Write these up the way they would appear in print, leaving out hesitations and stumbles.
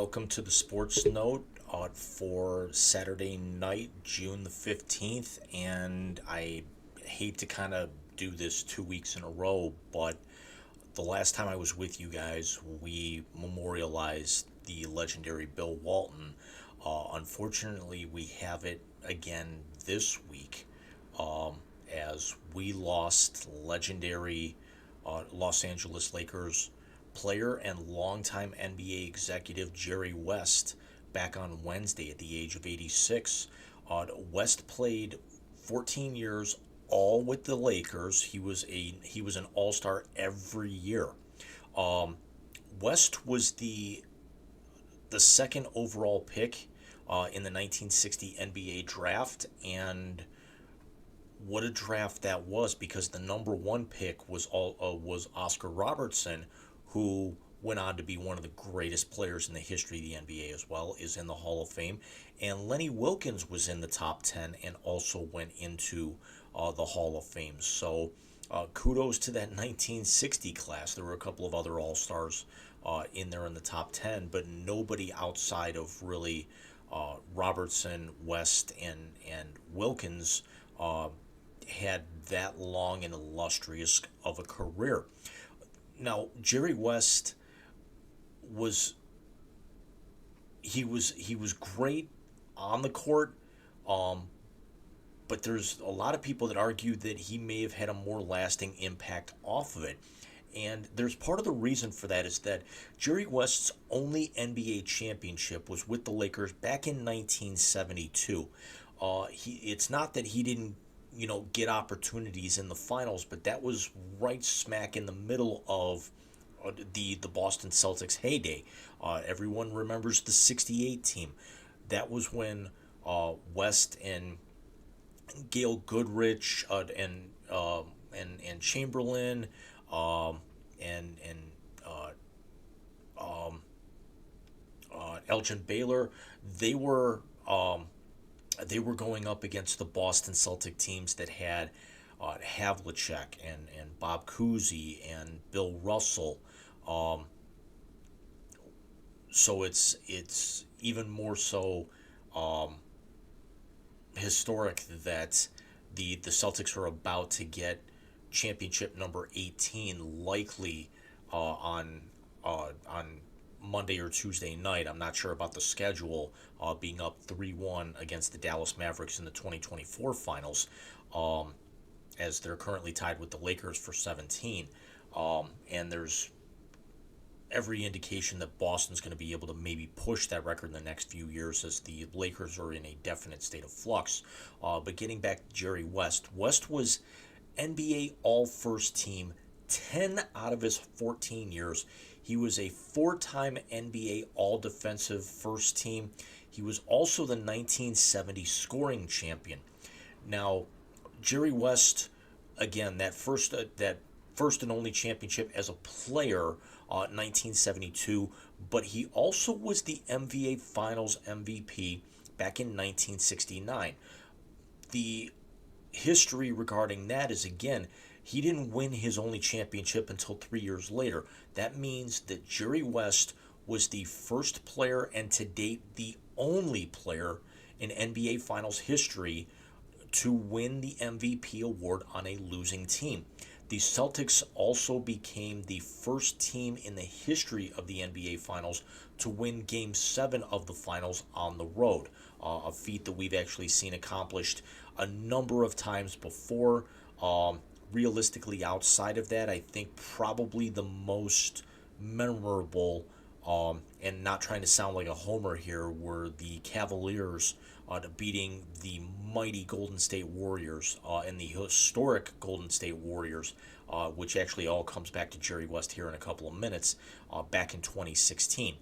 welcome to the Sports Note for Saturday night, June the 15th. And I hate to kind of do this 2 weeks in a row, but the last time I was with you guys, we memorialized the legendary Bill Walton. Unfortunately, we have it again this week um, as we lost legendary Los Angeles Lakers player and longtime NBA executive Jerry West back on Wednesday at the age of 86. West played 14 years all with the Lakers. He was an All-Star every year. Um, West was the second overall pick in the 1960 NBA draft, and what a draft that was, because the number one pick was Oscar Robertson, who went on to be one of the greatest players in the history of the NBA as well, is in the Hall of Fame, and Lenny Wilkens was in the top 10 and also went into the Hall of Fame. So kudos to that 1960 class. There were a couple of other All Stars in there in the top 10, but nobody outside of really Robertson, West, and Wilkens had that long and illustrious of a career. Now, Jerry West was he was great on the court, um, but there's a lot of people that argue that he may have had a more lasting impact off of it. And there's part of the reason for that is that Jerry West's only NBA championship was with the Lakers back in 1972. It's not that he didn't, get opportunities in the finals, but that was right smack in the middle of the Boston Celtics heyday. Everyone remembers the '68 team. That was when West and Gail Goodrich and Chamberlain and um, Elgin Baylor, they were they were going up against the Boston Celtic teams that had Havlicek and Bob Cousy and Bill Russell. Um, so it's even more so um, historic that the Celtics are about to get championship number 18, likely on Monday or Tuesday night. I'm not sure about the schedule, being up 3-1 against the Dallas Mavericks in the 2024 finals, um, as they're currently tied with the Lakers for 17. And there's every indication that Boston's going to be able to maybe push that record in the next few years, as the Lakers are in a definite state of flux. But getting back to Jerry West, West was NBA All First Team 10 out of his 14 years. He was a four-time NBA All Defensive First Team. He was also the 1970 scoring champion. Now, Jerry West, again, that first and only championship as a player, 1972, but he also was the NBA Finals MVP back in 1969. The history regarding that is, again, he didn't win his only championship until 3 years later. That means that Jerry West was the first player, and to date the only player in NBA Finals history, to win the MVP award on a losing team. The Celtics also became the first team in the history of the NBA Finals to win Game 7 of the Finals on the road, a feat that we've actually seen accomplished a number of times before. Realistically, outside of that, I think probably the most memorable, and not trying to sound like a homer here, were the Cavaliers beating the mighty Golden State Warriors, and the historic Golden State Warriors, which actually all comes back to Jerry West here in a couple of minutes, back in 2016.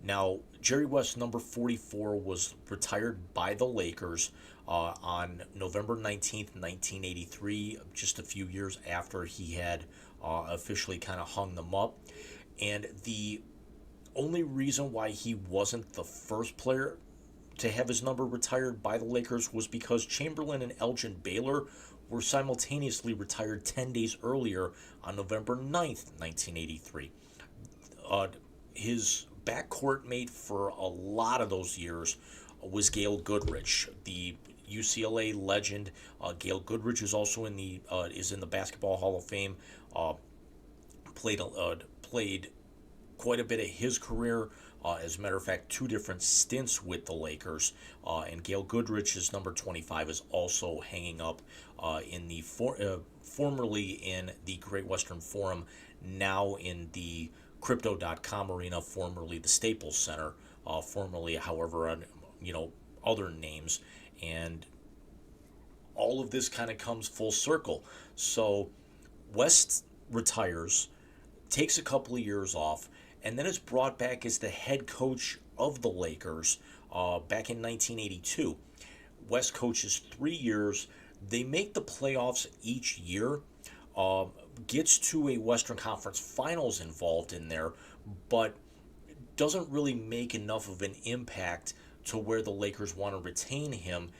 Now, Jerry West, number 44, was retired by the Lakers on November 19th, 1983, just a few years after he had officially kind of hung them up. And the only reason why he wasn't the first player to have his number retired by the Lakers was because Chamberlain and Elgin Baylor were simultaneously retired 10 days earlier on November 9th, 1983. His backcourt mate for a lot of those years was Gail Goodrich, the UCLA legend. Gail Goodrich is also in the Basketball Hall of Fame. Uh, played quite a bit of his career. As a matter of fact, two different stints with the Lakers. And Gail Goodrich's number 25 is also hanging up formerly in the Great Western Forum, now in the Crypto.com arena, formerly the Staples Center, formerly, however, other names. And all of this kind of comes full circle. So West retires, takes a couple of years off, and then is brought back as the head coach of the Lakers back in 1982. West coaches 3 years. They make the playoffs each year. Uh, Gets to a Western Conference Finals involved in there, but doesn't really make enough of an impact to where the Lakers want to retain him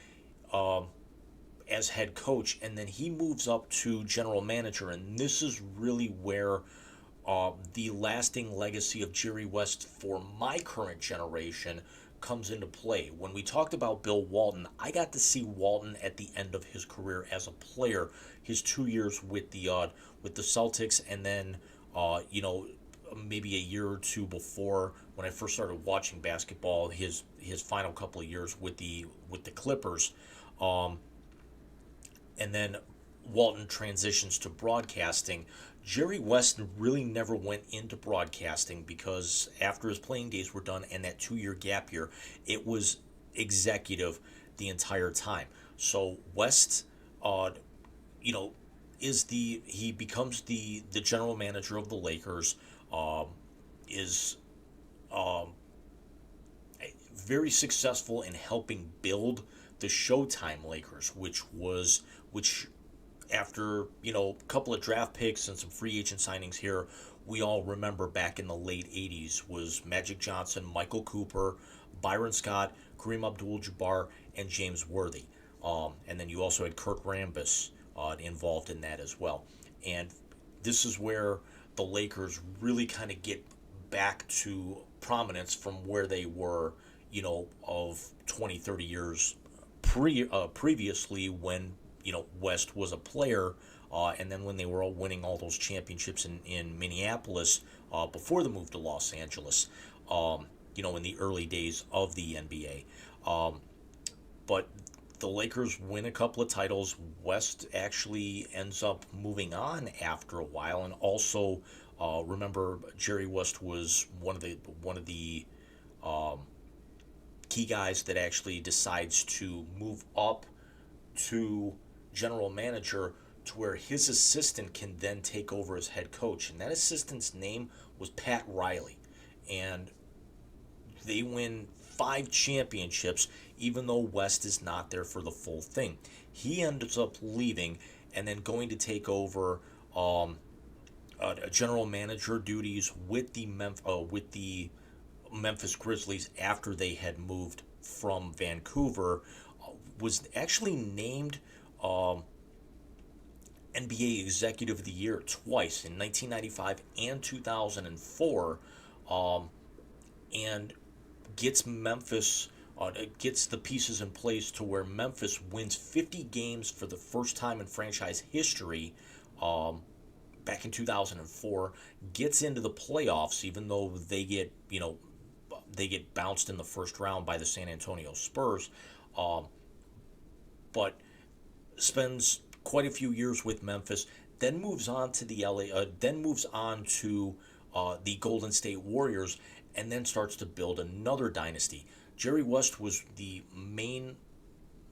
as head coach. And then he moves up to general manager, and this is really where the lasting legacy of Jerry West for my current generation comes into play. When we talked about Bill Walton, I got to see Walton at the end of his career as a player, his 2 years with the Celtics, and then maybe a year or two before, when I first started watching basketball, his final couple of years with the Clippers. Um, and then Walton transitions to broadcasting. Jerry West really never went into broadcasting because after his playing days were done and that 2 year gap year, it was executive the entire time. So West, you know, he becomes the general manager of the Lakers. Is um, very successful in helping build the Showtime Lakers, which after a couple of draft picks and some free agent signings here, we all remember back in the late 80s was Magic Johnson, Michael Cooper, Byron Scott, Kareem Abdul-Jabbar, and James Worthy. And then you also had Kurt Rambis involved in that as well. And this is where the Lakers really kind of get back to prominence from where they were, of 20, 30 years previously, when West was a player, and then when they were all winning all those championships in Minneapolis before the move to Los Angeles, in the early days of the NBA. But the Lakers win a couple of titles. West actually ends up moving on after a while, and also remember Jerry West was one of the um, key guys that actually decides to move up to general manager, to where his assistant can then take over as head coach, and that assistant's name was Pat Riley, and they win 5 championships, even though West is not there for the full thing. He ends up leaving and then going to take over general manager duties with the Memphis Grizzlies after they had moved from Vancouver. Was actually named NBA Executive of the Year twice, in 1995 and 2004, and gets the pieces in place to where Memphis wins 50 games for the first time in franchise history. Back in 2004, gets into the playoffs, even though they get bounced in the first round by the San Antonio Spurs, but spends quite a few years with Memphis. Then moves on to the Golden State Warriors, and then starts to build another dynasty. Jerry West was the main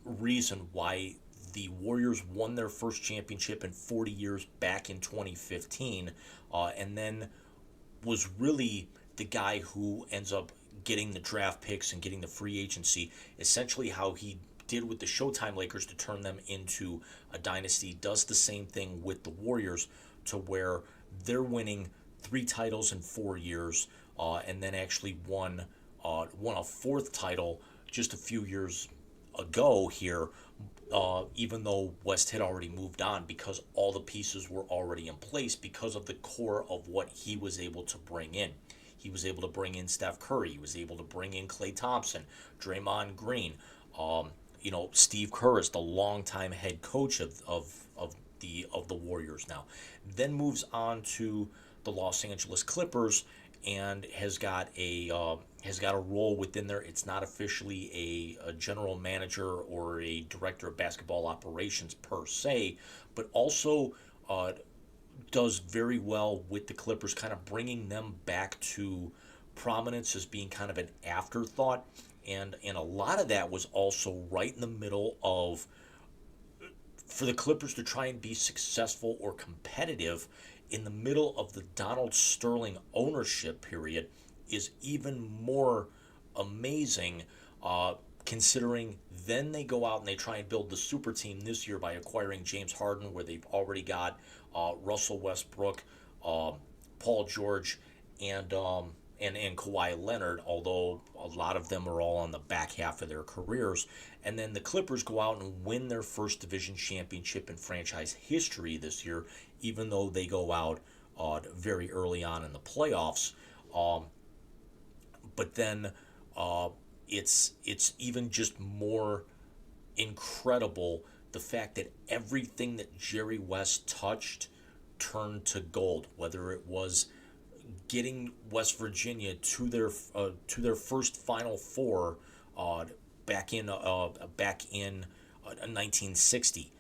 reason why the Warriors won their first championship in 40 years back in 2015, and then was really the guy who ends up getting the draft picks and getting the free agency. Essentially, how he did with the Showtime Lakers to turn them into a dynasty, does the same thing with the Warriors, to where they're winning 3 titles in 4 years, and then actually won a fourth title just a few years ago here, even though West had already moved on, because all the pieces were already in place because of the core of what he was able to bring in. He was able to bring in Steph Curry. He was able to bring in Klay Thompson, Draymond Green. Steve Kerr is the longtime head coach of the Warriors now. Then moves on to the Los Angeles Clippers and has got a role within there. It's not officially a general manager or a director of basketball operations per se, but also does very well with the Clippers, kind of bringing them back to prominence as being kind of an afterthought. And a lot of that was also right in the middle of, for the Clippers to try and be successful or competitive in the middle of the Donald Sterling ownership period is even more amazing, considering then they go out and they try and build the super team this year by acquiring James Harden, where they've already got Russell Westbrook, Paul George, and Kawhi Leonard, although a lot of them are all on the back half of their careers. And then the Clippers go out and win their first division championship in franchise history this year, even though they go out very early on in the playoffs. But then it's even just more incredible the fact that everything that Jerry West touched turned to gold, whether it was getting West Virginia to their first Final Four back in 1960.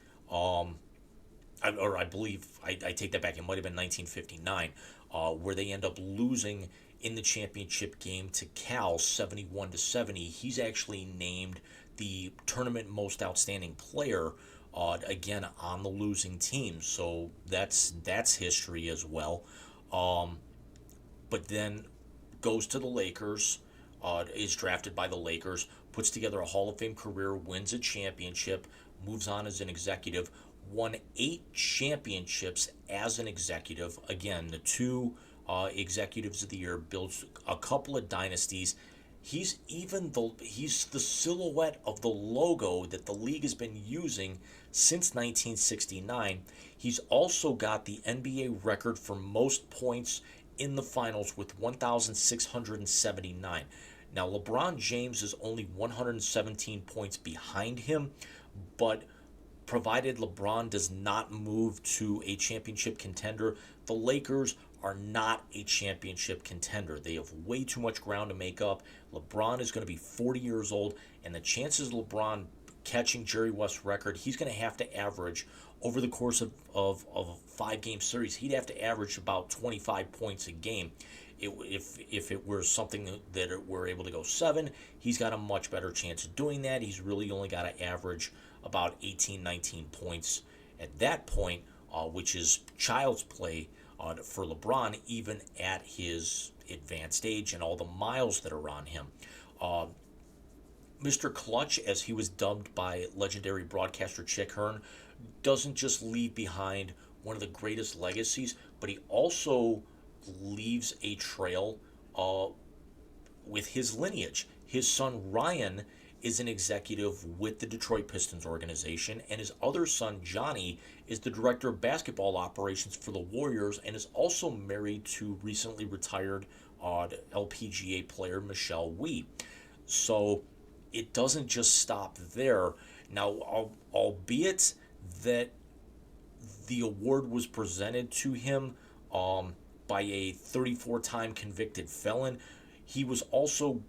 I believe I take that back. It might have been 1959, where they end up losing in the championship game to Cal 71-70. He's actually named the tournament most outstanding player, again on the losing team. So that's history as well. But then goes to the Lakers, is drafted by the Lakers, puts together a Hall of Fame career, wins a championship, moves on as an executive, won 8 championships as an executive. Again, the 2 executives of the year, builds a couple of dynasties. He's the silhouette of the logo that the league has been using since 1969. He's also got the NBA record for most points in the finals with 1,679. Now, LeBron James is only 117 points behind him, but provided LeBron does not move to a championship contender, the Lakers are not a championship contender. They have way too much ground to make up. LeBron is going to be 40 years old, and the chances of LeBron catching Jerry West's record, he's going to have to average over the course of a 5-game series, he'd have to average about 25 points a game. If it were something that it were able to go 7, he's got a much better chance of doing that. He's really only got to average about 18, 19 points at that point, which is child's play for LeBron, even at his advanced age and all the miles that are on him. Mr. Clutch, as he was dubbed by legendary broadcaster Chick Hearn, doesn't just leave behind one of the greatest legacies, but he also leaves a trail with his lineage. His son Ryan is an executive with the Detroit Pistons organization, and his other son Johnny is the director of basketball operations for the Warriors and is also married to recently retired LPGA player Michelle Wie. So it doesn't just stop there. Now, albeit that the award was presented to him by a 34-time convicted felon, he was also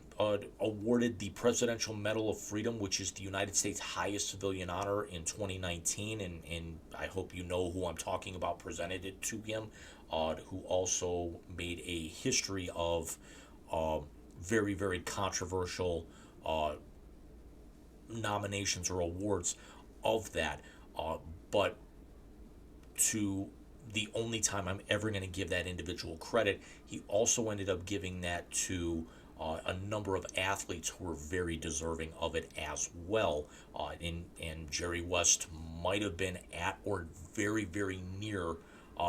awarded the Presidential Medal of Freedom, which is the United States' highest civilian honor, in 2019. And I hope you know who I'm talking about presented it to him, who also made a history of very, very controversial nominations or awards of that. But to the only time I'm ever going to give that individual credit, he also ended up giving that to a number of athletes who were very deserving of it as well. And Jerry West might have been at or very, very near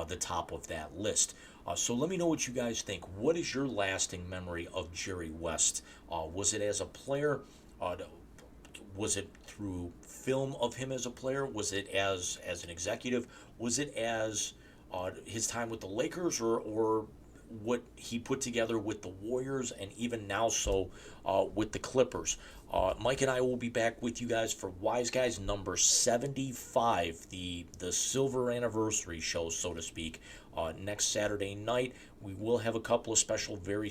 the top of that list. So let me know what you guys think. What is your lasting memory of Jerry West? Was it as a player? Was it through film of him as a player? Was it as an executive? Was it as his time with the Lakers, or what he put together with the Warriors, and even now so with the Clippers. Mike and I will be back with you guys for Wise Guys number 75, the silver anniversary show, so to speak, next Saturday night. We will have a couple of special, very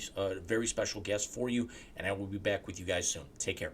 special guests for you, and I will be back with you guys soon. Take care.